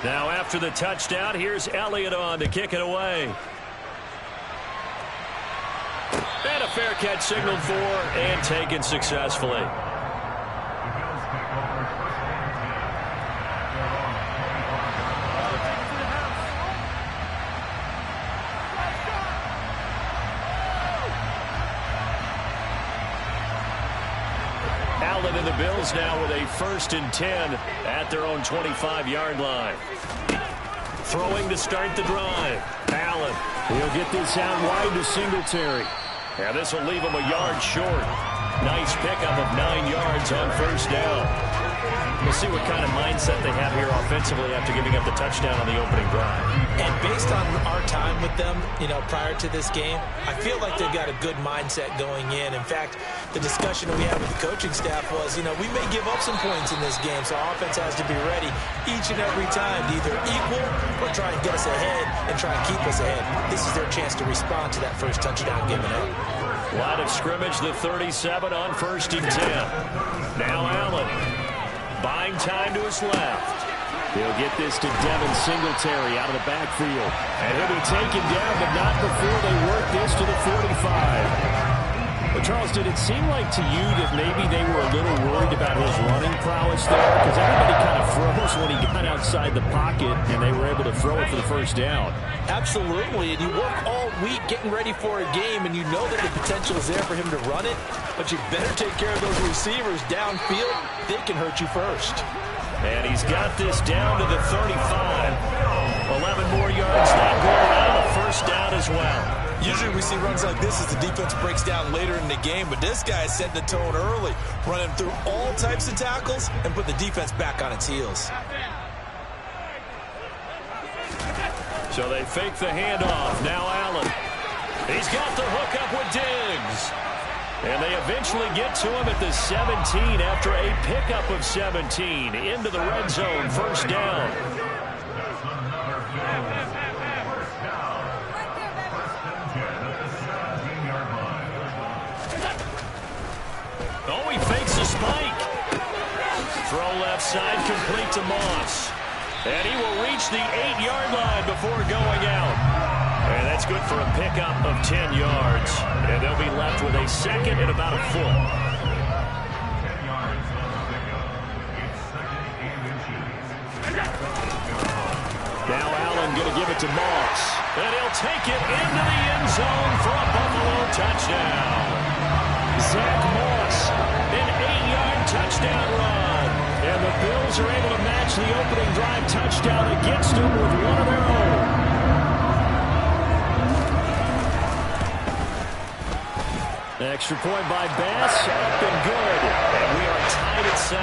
Now after the touchdown, here's Elliott on to kick it away. And a fair catch signaled for and taken successfully. Allen and the Bills now with a 1st and 10 at their own 25-yard line. Throwing to start the drive. Allen. He'll get this out wide to Singletary. Yeah, this will leave him a yard short. Nice pickup of 9 yards on 1st down. We'll see what kind of mindset they have here offensively after giving up the touchdown on the opening drive. And based on our time with them, prior to this game, I feel like they've got a good mindset going in. In fact, the discussion that we had with the coaching staff was, we may give up some points in this game, so our offense has to be ready each and every time to either equal or try and get us ahead and try and keep us ahead. This is their chance to respond to that first touchdown given up. Line of scrimmage, the 37 on 1st and 10. Now Allen. Buying time to his left. He'll get this to Devin Singletary out of the backfield. And he'll be taken down, but not before they work this to the 45. But Charles, did it seem like to you that maybe they were a little worried about his running prowess there? Because everybody kind of froze when he got outside the pocket, and they were able to throw it for the 1st down. Absolutely, and you work all week getting ready for a game, and you know that the potential is there for him to run it, but you better take care of those receivers downfield. They can hurt you first. And he's got this down to the 35. 11 more yards that go around, a 1st down as well. Usually we see runs like this as the defense breaks down later in the game, but this guy is setting the tone early, running through all types of tackles and put the defense back on its heels. So they fake the handoff. Now Allen. He's got the hook up with Diggs. And they eventually get to him at the 17 after a pickup of 17 into the red zone. 1st down. Oh, he fakes a spike. Throw left side, complete to Moss. And he will reach the 8-yard line before going out. And that's good for a pickup of 10 yards. And they'll be left with a 2nd and about a foot. Now Allen going to give it to Moss. And he'll take it into the end zone for a Buffalo touchdown. Zach Moss, an 8-yard touchdown run. And the Bills are able to match the opening drive touchdown against them with one of their own. Extra point by Bass, up and good. And we are tied at 7.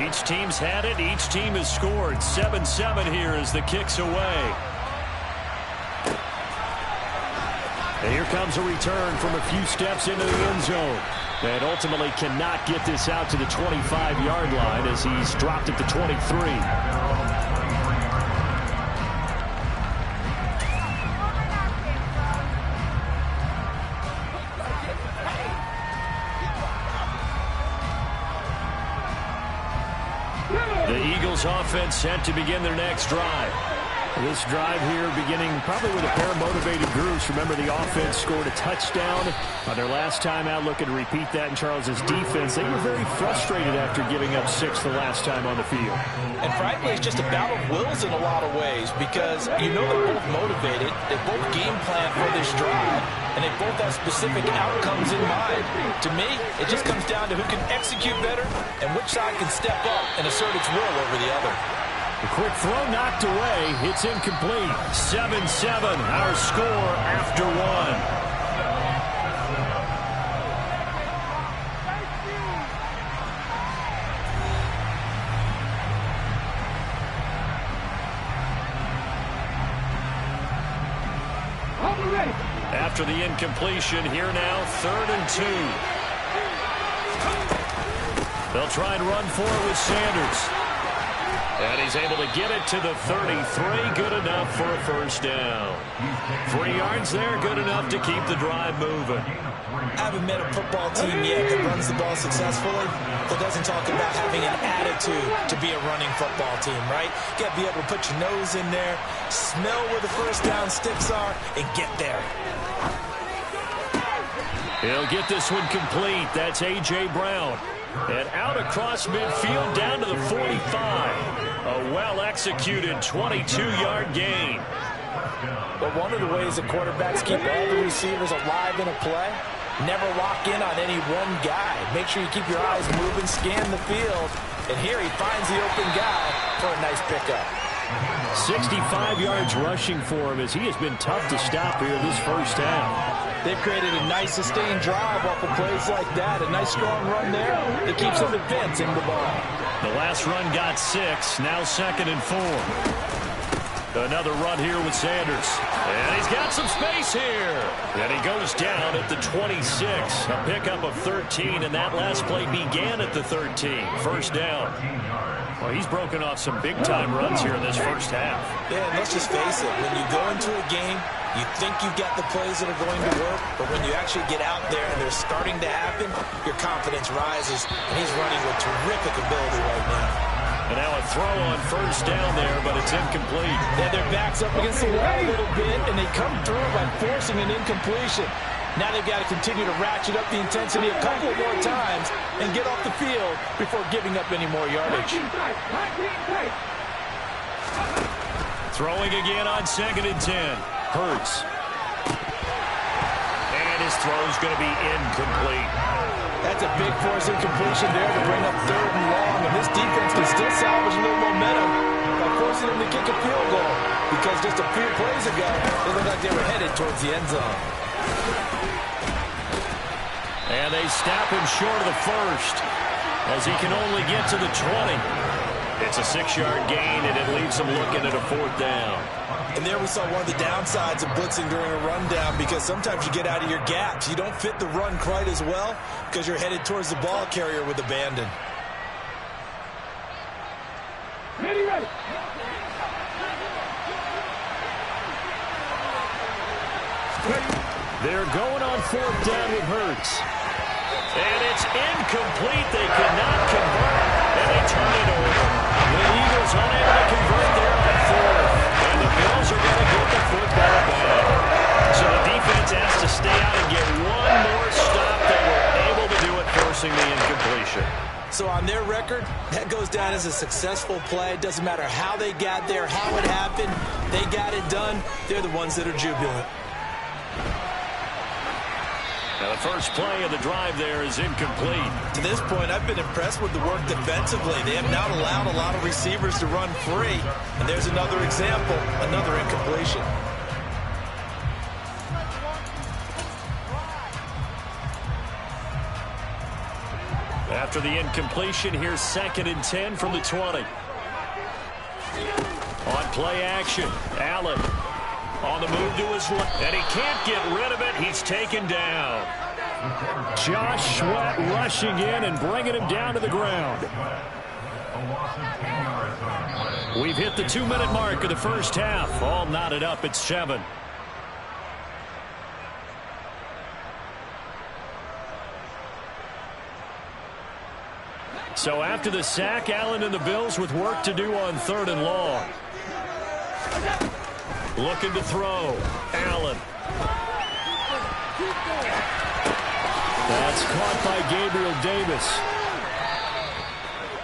Each team's had it. Each team has scored. 7-7 here as the kick's away. And here comes a return from a few steps into the end zone. And ultimately cannot get this out to the 25-yard line as he's dropped at the 23. The Eagles offense set to begin their next drive. This drive here beginning probably with a pair of motivated groups. Remember, the offense scored a touchdown on their last time out. Looking to repeat that in Charles's defense. They were very frustrated after giving up 6 the last time on the field. And frankly, it's just a battle of wills in a lot of ways because you know they're both motivated. They both game plan for this drive, and they both have specific outcomes in mind. To me, it just comes down to who can execute better and which side can step up and assert its will over the other. A quick throw knocked away. It's incomplete. 7-7, our score after 1. After the incompletion, here now, 3rd and 2. They'll try and run for it with Sanders. And he's able to get it to the 33. Good enough for a first down. 3 yards there, good enough to keep the drive moving. I haven't met a football team yet that runs the ball successfully that doesn't talk about having an attitude to be a running football team, right? You got to be able to put your nose in there, smell where the first down sticks are, and get there. He'll get this one complete. That's A.J. Brown. And out across midfield down to the 45. A well-executed 22-yard gain. But one of the ways that quarterbacks keep all the receivers alive in a play, never lock in on any one guy. Make sure you keep your eyes moving, scan the field. And here he finds the open guy for a nice pickup. 65 yards rushing for him as he has been tough to stop here this first half. They've created a nice sustained drive off of plays like that. A nice strong run there that keeps them advancing the ball. The last run got 6. Now 2nd and 4. Another run here with Sanders. And he's got some space here. And he goes down at the 26. A pickup of 13, and that last play began at the 13. First down. Well, he's broken off some big-time runs here in this first half. Yeah, and let's just face it. When you go into a game, you think you've got the plays that are going to work, but when you actually get out there and they're starting to happen, your confidence rises, and he's running with terrific ability right now. And now a throw on first down there, but it's incomplete. Yeah, their back's up against the wall a little bit, and they come through by forcing an incompletion. Now they've got to continue to ratchet up the intensity a couple more times and get off the field before giving up any more yardage. Throwing again on 2nd and 10. Hurts. And his throw's going to be incomplete. That's a big force incompletion there to bring up 3rd and long, and this defense can still salvage a little momentum by forcing them to kick a field goal, because just a few plays ago, they looked like they were headed towards the end zone. And they snap him short of the first as he can only get to the 20. It's a 6-yard gain, and it leaves him looking at a 4th down. And there we saw one of the downsides of blitzing during a rundown, because sometimes you get out of your gaps. You don't fit the run quite as well because you're headed towards the ball carrier with abandon. Ready. They're going on 4th down with Hurts. And it's incomplete. They cannot convert, and they turn it over. The Eagles unable to convert there on 4th. And the Bills are going to get the football back. So the defense has to stay out and get one more stop. They were able to do it, forcing the incompletion. So on their record, that goes down as a successful play. It doesn't matter how they got there, how it happened. They got it done. They're the ones that are jubilant. Now the first play of the drive there is incomplete. To this point, I've been impressed with the work defensively. They have not allowed a lot of receivers to run free. And there's another example, another incompletion. After the incompletion, here's 2nd and 10 from the 20. On play action, Allen on the move to his left, and he can't get rid of it. He's taken down. Josh Sweat rushing in and bringing him down to the ground. We've hit the 2-minute mark of the first half. All knotted up at 7. So after the sack, Allen and the Bills with work to do on 3rd and long. Looking to throw. Allen. That's caught by Gabriel Davis.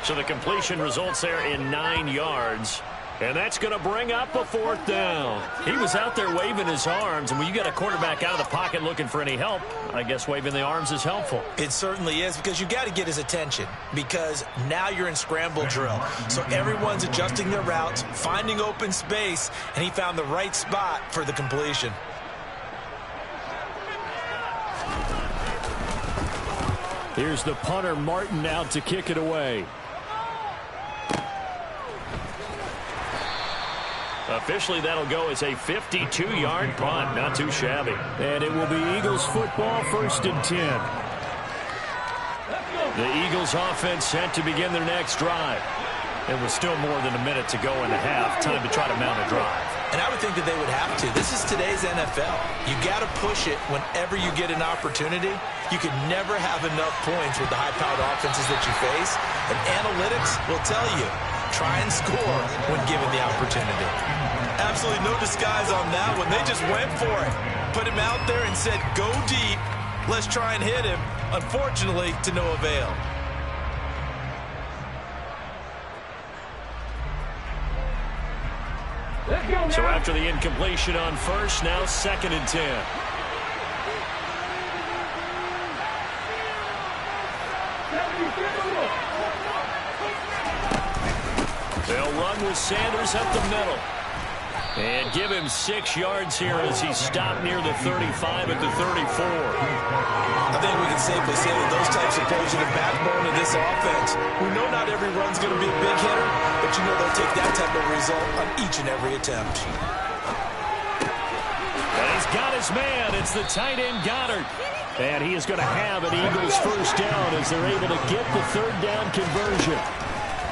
So the completion results there in 9 yards. And that's going to bring up a 4th down. He was out there waving his arms, and when you got a quarterback out of the pocket looking for any help, I guess waving the arms is helpful. It certainly is, because you got to get his attention, because now you're in scramble drill. So everyone's adjusting their routes, finding open space, and he found the right spot for the completion. Here's the punter, Martin, out to kick it away. Officially, that'll go as a 52-yard punt. Not too shabby. And it will be Eagles football, 1st and 10. The Eagles offense set to begin their next drive. It was still more than a minute to go in the half. Time to try to mount a drive. And I would think that they would have to. This is today's NFL. You got to push it whenever you get an opportunity. You can never have enough points with the high-powered offenses that you face. And analytics will tell you, try and score when given the opportunity. Absolutely no disguise on that one. They just went for it. Put him out there and said, go deep. Let's try and hit him. Unfortunately, to no avail. So after the incompletion on first, now 2nd and 10. They'll run with Sanders up the middle. And give him 6 yards here as he stopped near the 35 at the 34. I think we can safely say that those types of plays are the backbone of this offense. We know not every run's going to be a big hitter, but you know they'll take that type of result on each and every attempt. And he's got his man. It's the tight end Goddard. And he is going to have an Eagles first down as they're able to get the 3rd down conversion.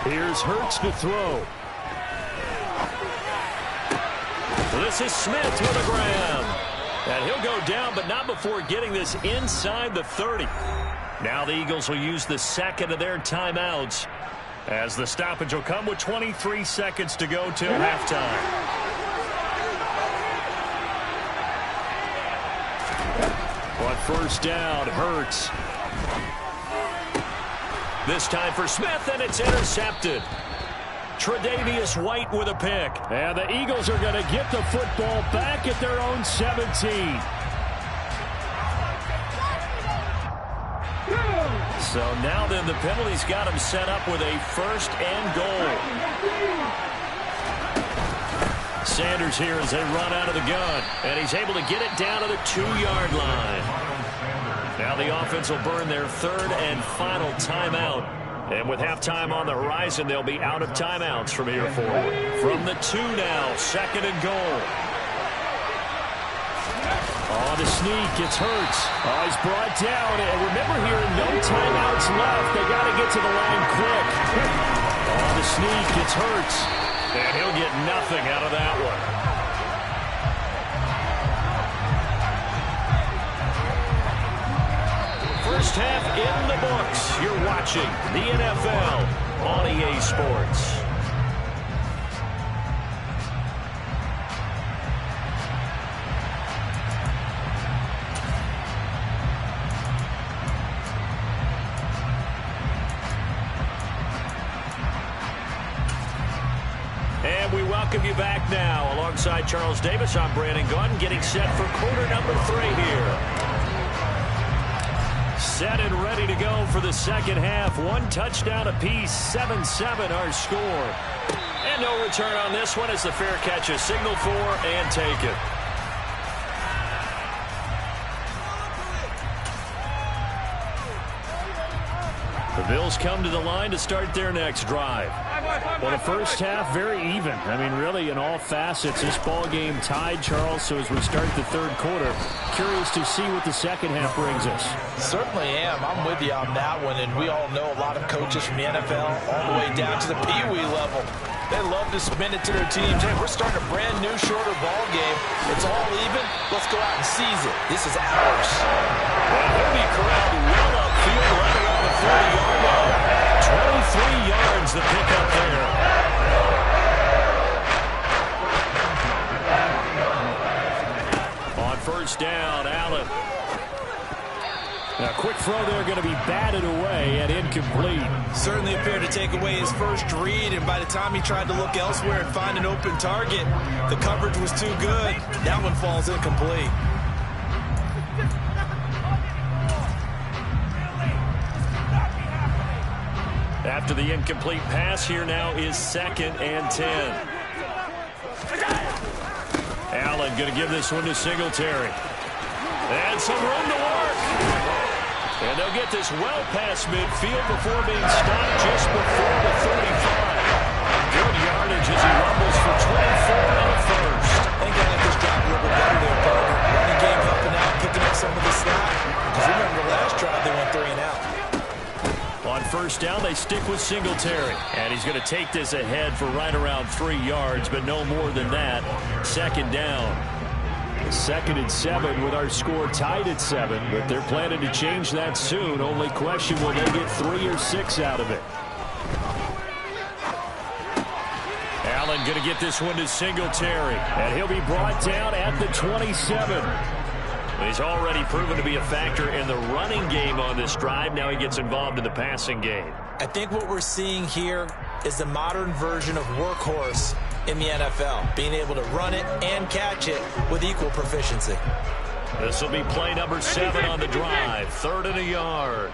Here's Hurts to throw. This is Smith to the ground. And he'll go down, but not before getting this inside the 30. Now the Eagles will use the 2nd of their timeouts as the stoppage will come with 23 seconds to go till halftime. On first down, Hurts. This time for Smith, and it's intercepted. Tre'Davious White with a pick. And the Eagles are going to get the football back at their own 17. So now then the penalty's got him set up with a 1st and goal. Sanders here as they run out of the gun. And he's able to get it down to the 2-yard line. Now the offense will burn their 3rd and final timeout. And with halftime on the horizon, they'll be out of timeouts from here forward. From the 2 now, 2nd and goal. On the sneak, it's Hurts. Oh, he's brought down. And remember here, no timeouts left. They got to get to the line quick. On the sneak, it's Hurts. And he'll get nothing out of that one. First half in the books. You're watching the NFL on EA Sports. And we welcome you back now. Alongside Charles Davis, I'm Brandon Gaudin, getting set for quarter number 3 here. Set and ready to go for the 2nd half. 1 touchdown apiece, 7-7 our score. And no return on this one as the fair catch is signaled for and taken. The Bills come to the line to start their next drive. Well, the first half, very even. I mean, really, in all facets, this ball game tied, Charles. So as we start the 3rd quarter, curious to see what the 2nd half brings us. Certainly am. I'm with you on that one. And we all know a lot of coaches from the NFL all the way down to the Pee-wee level. They love to spin it to their teams. Hey, we're starting a brand new, shorter ball game. It's all even. Let's go out and seize it. This is ours. And he'll be corralled well upfield right around the 40-yard line. 23 yards to pick up there. On first down, Allen. A quick throw there going to be batted away and incomplete. Certainly appeared to take away his first read, and by the time he tried to look elsewhere and find an open target, the coverage was too good. That one falls incomplete. After the incomplete pass, here now is 2nd and 10. Allen going to give this one to Singletary. And some room to work. And they'll get this well past midfield before being stopped just before the 35. Good yardage as he rumbles for 24 on the first. I think they let this drive a little bit better there, partner. Running game helping out, picking up some of the slack. Because remember the last drive, they went 3 and out. first down. They stick with Singletary. And he's going to take this ahead for right around 3 yards, but no more than that. Second down. 2nd and 7 with our score tied at 7, but they're planning to change that soon. Only question, will they get 3 or 6 out of it? Allen going to get this one to Singletary, and he'll be brought down at the 27. He's already proven to be a factor in the running game on this drive. Now he gets involved in the passing game. I think what we're seeing here is the modern version of workhorse in the NFL, being able to run it and catch it with equal proficiency. This will be play number 7 on the drive. 3rd and a yard.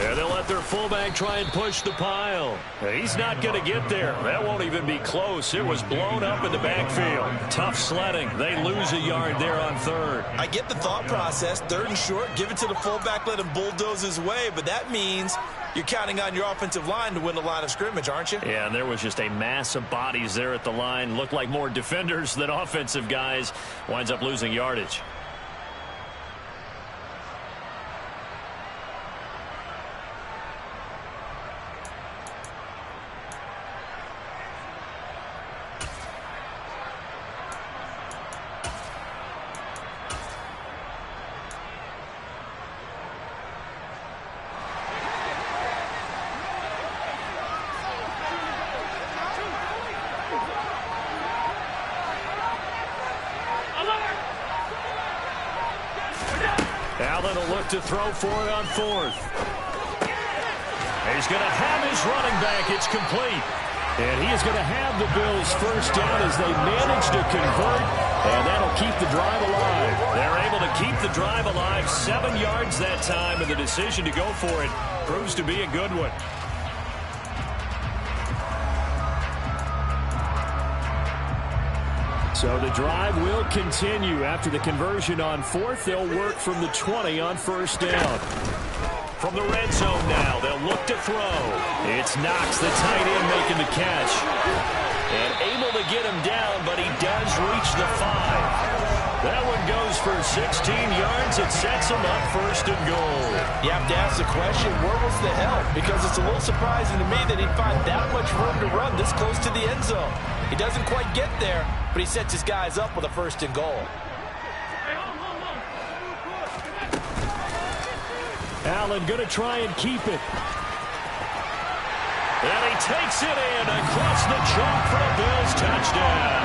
And they'll let their fullback try and push the pile. He's not going to get there. That won't even be close. It was blown up in the backfield. Tough sledding. They lose a yard there on 3rd. I get the thought process. 3rd and short, give it to the fullback, let him bulldoze his way. But that means you're counting on your offensive line to win the line of scrimmage, aren't you? Yeah, and there was just a mass of bodies there at the line. Looked like more defenders than offensive guys. Winds up losing yardage. Allen will look to throw for it on 4th. He's going to have his running back. It's complete. And he is going to have the Bills first down as they manage to convert. And that'll keep the drive alive. They're able to keep the drive alive. 7 yards that time, and the decision to go for it proves to be a good one. So the drive will continue. After the conversion on 4th, they'll work from the 20 on first down. From the red zone now, they'll look to throw. It's Knox, the tight end, making the catch. And able to get him down, but he does reach the 5. That one goes for 16 yards. It sets him up 1st and goal. You have to ask the question, where was the help? Because it's a little surprising to me that he'd find that much room to run this close to the end zone. He doesn't quite get there, but he sets his guys up with a 1st and goal. Allen going to try and keep it. And he takes it in across the chalk for a Bills touchdown.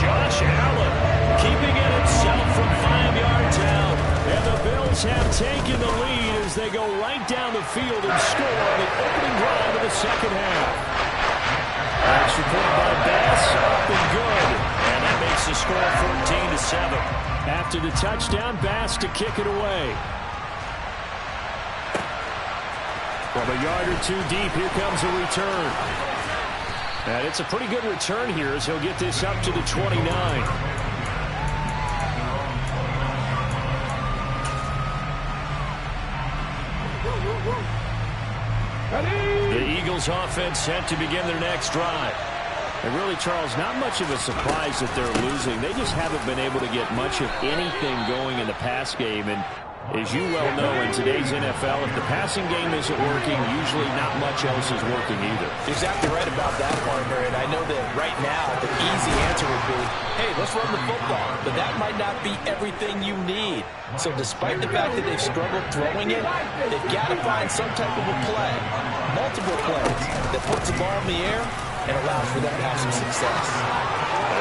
Josh Allen keeping it himself from 5 yards out. And the Bills have taken the lead as they go right down the field and score on the opening drive of the 2nd half. Extra point by Bass, up and good. And that makes the score 14-7. After the touchdown, Bass to kick it away. From a yard or 2 deep, here comes a return. And it's a pretty good return here as he'll get this up to the 29. The Eagles offense set to begin their next drive. And really, Charles, not much of a surprise that they're losing. They just haven't been able to get much of anything going in the pass game. And as you well know, in today's NFL, if the passing game isn't working, usually not much else is working either. You're exactly right about that, partner. And I know that right now the easy answer would be, hey, let's run the football. But that might not be everything you need. So despite the fact that they've struggled throwing it, they've got to find some type of a play, multiple plays, that puts the ball in the air and allows for them to have some success.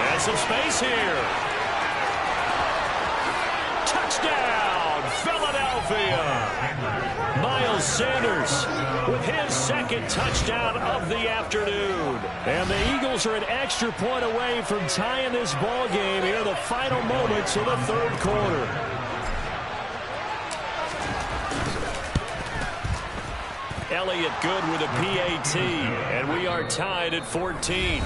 And some space here. Touchdown! Philadelphia. Miles Sanders with his 2nd touchdown of the afternoon. And the Eagles are an extra point away from tying this ball game here in the final moments of the 3rd quarter. Elliott good with a PAT, and we are tied at 14.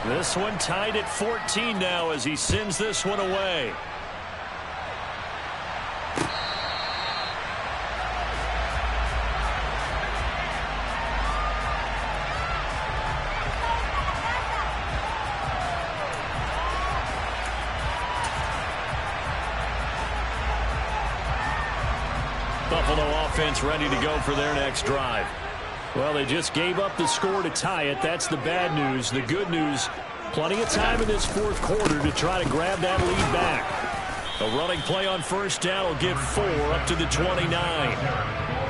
This one tied at 14 now as he sends this one away. Buffalo offense ready to go for their next drive. Well, they just gave up the score to tie it. That's the bad news. The good news, plenty of time in this fourth quarter to try to grab that lead back. A running play on first down will give 4 up to the 29.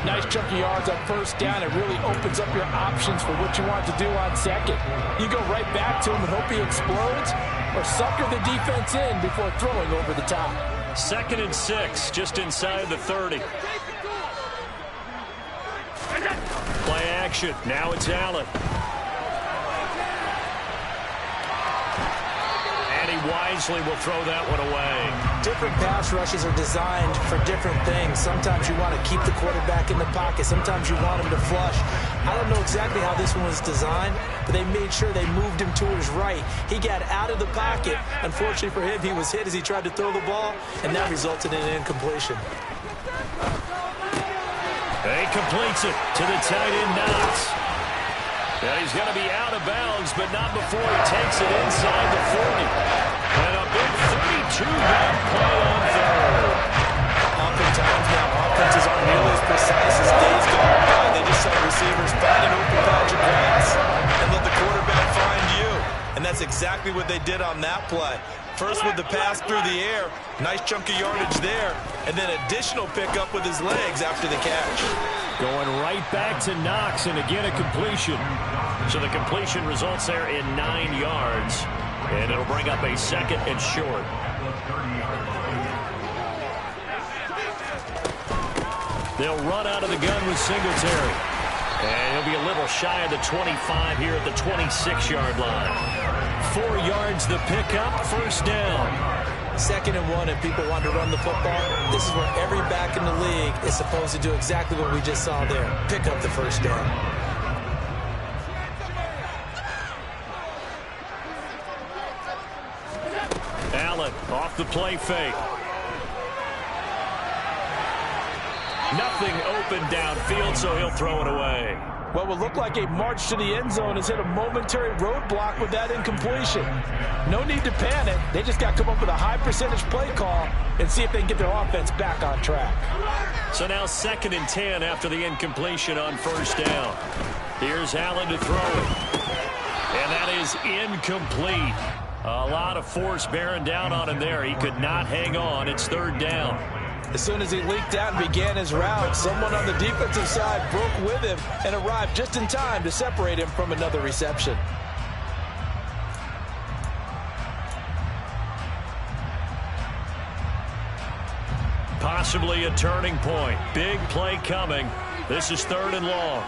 Nice chunky yards on first down. It really opens up your options for what you want to do on second. You go right back to him and hope he explodes, or sucker the defense in before throwing over the top. 2nd and 6, just inside the 30. Play action. Now it's Allen. And he wisely will throw that one away. Different pass rushes are designed for different things. Sometimes you want to keep the quarterback in the pocket. Sometimes you want him to flush. I don't know exactly how this one was designed, but they made sure they moved him to his right. He got out of the pocket. Unfortunately for him, he was hit as he tried to throw the ball, and that resulted in an incompletion. He completes it to the tight end, Knox. And he's going to be out of bounds, but not before he takes it inside the 40. And a big 32-yard play on third. Oftentimes now, offenses aren't nearly as precise as days gone by. They just let receivers find an open patch of grass and let the quarterback find you. And that's exactly what they did on that play. First with the pass through the air, nice chunk of yardage there, and then additional pickup with his legs after the catch. Going right back to Knox, and again a completion. So the completion results there in 9 yards, and it'll bring up a 2nd and short. They'll run out of the gun with Singletary. And he'll be a little shy of the 25 here at the 26-yard line. 4 yards the pickup, first down. 2nd and 1, and people want to run the football. This is where every back in the league is supposed to do exactly what we just saw there. Pick up the first down. Allen off the play fake. Nothing open downfield, so he'll throw it away. What would look like a march to the end zone has hit a momentary roadblock with that incompletion. No need to panic. They just got to come up with a high percentage play call and see if they can get their offense back on track. So now 2nd and 10 after the incompletion on first down. Here's Allen to throw it. And that is incomplete. A lot of force bearing down on him there. He could not hang on. It's 3rd down. As soon as he leaked out and began his route, someone on the defensive side broke with him and arrived just in time to separate him from another reception. Possibly a turning point. Big play coming. This is 3rd and long.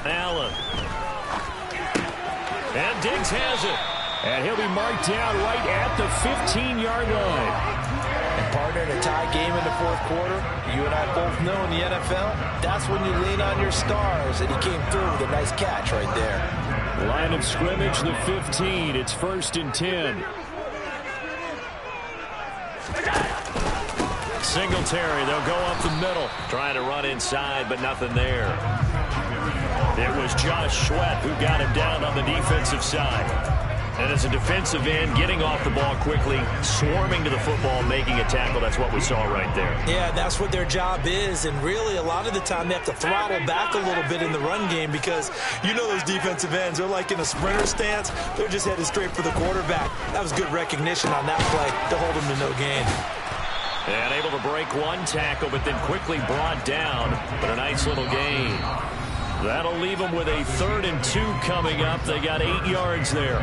Allen. And Diggs has it. And he'll be marked down right at the 15-yard line. And partner, in a tie game in the fourth quarter, you and I both know in the NFL, that's when you lean on your stars, and he came through with a nice catch right there. Line of scrimmage, the 15. It's 1st and 10. Singletary, they'll go up the middle. Trying to run inside, but nothing there. It was Josh Sweat who got him down on the defensive side. And as a defensive end, getting off the ball quickly, swarming to the football, making a tackle, that's what we saw right there. Yeah, that's what their job is, and really a lot of the time they have to throttle back a little bit in the run game because you know those defensive ends, they're like in a sprinter stance, they're just headed straight for the quarterback. That was good recognition on that play to hold him to no gain. And able to break one tackle, but then quickly brought down, but a nice little gain. That'll leave them with a 3rd and 2 coming up. They got 8 yards there.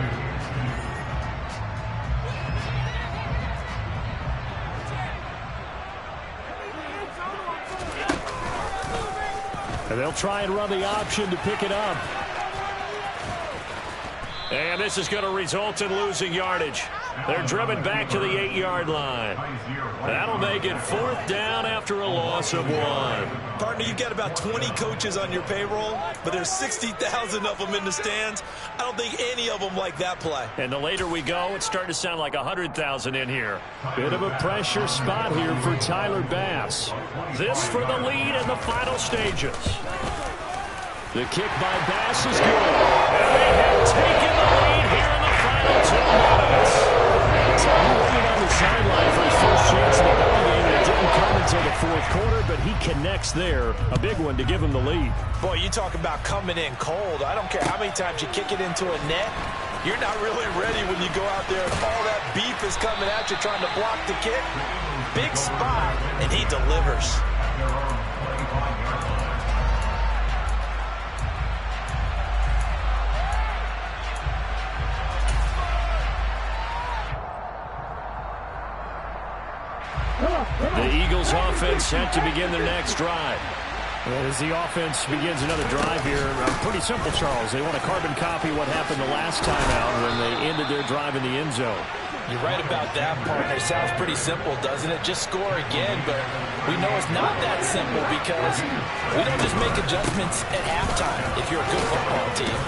And they'll try and run the option to pick it up. And this is going to result in losing yardage. They're driven back to the 8-yard line. That'll make it 4th down after a loss of 1. Partner, you've got about 20 coaches on your payroll, but there's 60,000 of them in the stands. I don't think any of them like that play. And the later we go, it's starting to sound like 100,000 in here. Bit of a pressure spot here for Tyler Bass. This for the lead in the final stages. The kick by Bass is good. And they have taken the lead here in the final 2 minutes. So he waited on the sideline for his first chance in the ball game, and it didn't come until the fourth quarter, but he connects there. A big one to give him the lead. Boy, you talk about coming in cold. I don't care how many times you kick it into a net. You're not really ready when you go out there and all that beef is coming at you trying to block the kick. Big spot, and he delivers. The Eagles offense set to begin their next drive. As the offense begins another drive here, pretty simple, Charles. They want to carbon copy what happened the last time out when they ended their drive in the end zone. You're right about that, partner. Sounds pretty simple, doesn't it? Just score again, but we know it's not that simple because we don't just make adjustments at halftime if you're a good football team.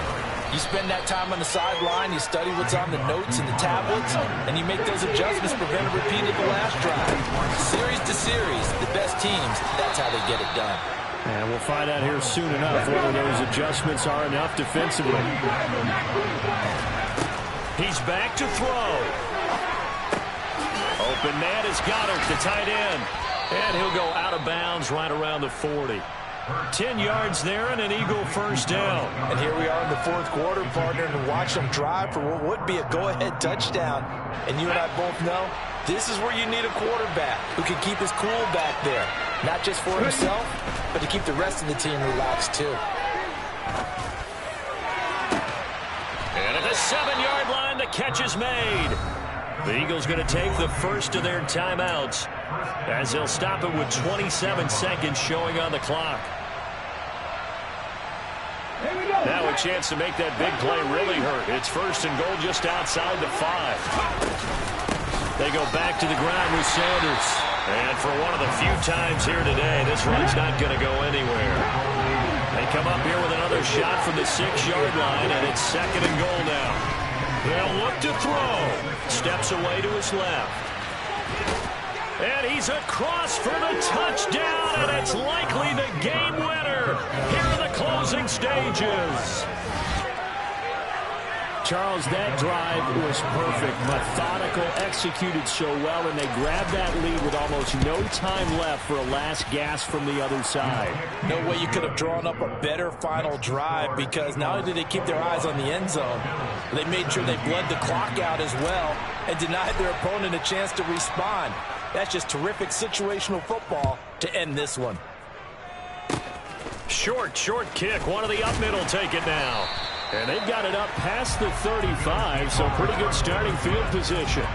You spend that time on the sideline, you study what's on the notes and the tablets, and you make those adjustments, prevent a repeat of the last drive. Series to series, the best teams, that's how they get it done. And we'll find out here soon enough whether those adjustments are enough defensively. He's back to throw. Open man is Goddard, the tight end. And he'll go out of bounds right around the 40. 10 yards there and an Eagle first down. And here we are in the fourth quarter, partner, and watch them drive for what would be a go-ahead touchdown. And you and I both know this is where you need a quarterback who can keep his cool back there. Not just for himself, but to keep the rest of the team relaxed too. And at the 7-yard line, the catch is made. The Eagles going to take the first of their timeouts as they'll stop it with 27 seconds showing on the clock. Now a chance to make that big play really hurt. It's first and goal just outside the 5. They go back to the ground with Sanders. And for one of the few times here today, this run's not going to go anywhere. They come up here with another shot from the 6-yard line, and it's second and goal now. They'll look to throw. Steps away to his left. And he's across for the touchdown, and it's likely the game winner here in the closing stages. Charles, that drive was perfect, methodical, executed so well, and they grabbed that lead with almost no time left for a last gasp from the other side. No way you could have drawn up a better final drive because not only did they keep their eyes on the end zone, they made sure they bled the clock out as well and denied their opponent a chance to respond. That's just terrific situational football to end this one. Short kick. One of the up middle take it now. And they've got it up past the 35, so pretty good starting field position.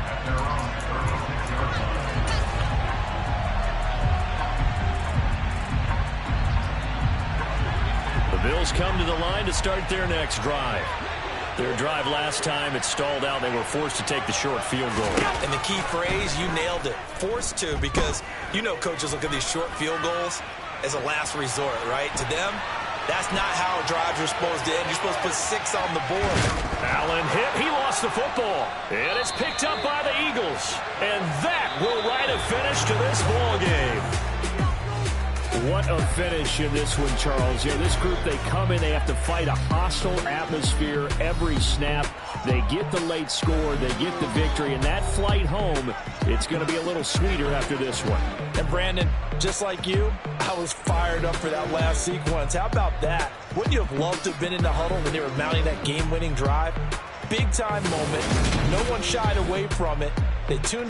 The Bills come to the line to start their next drive. Their drive last time, it stalled out. They were forced to take the short field goal. And the key phrase, you nailed it, forced to, because you know coaches look at these short field goals as a last resort, right? To them, that's not how drives are supposed to end. You're supposed to put 6 on the board. Allen hit. He lost the football. And it's picked up by the Eagles. And that will write a finish to this ball game. What a finish in this one, Charles. Yeah, this group, they come in, they have to fight a hostile atmosphere every snap. They get the late score, they get the victory, and that flight home, it's going to be a little sweeter after this one. And Brandon, just like you, I was fired up for that last sequence. How about that? Wouldn't you have loved to have been in the huddle when they were mounting that game-winning drive? Big-time moment. No one shied away from it. They tuned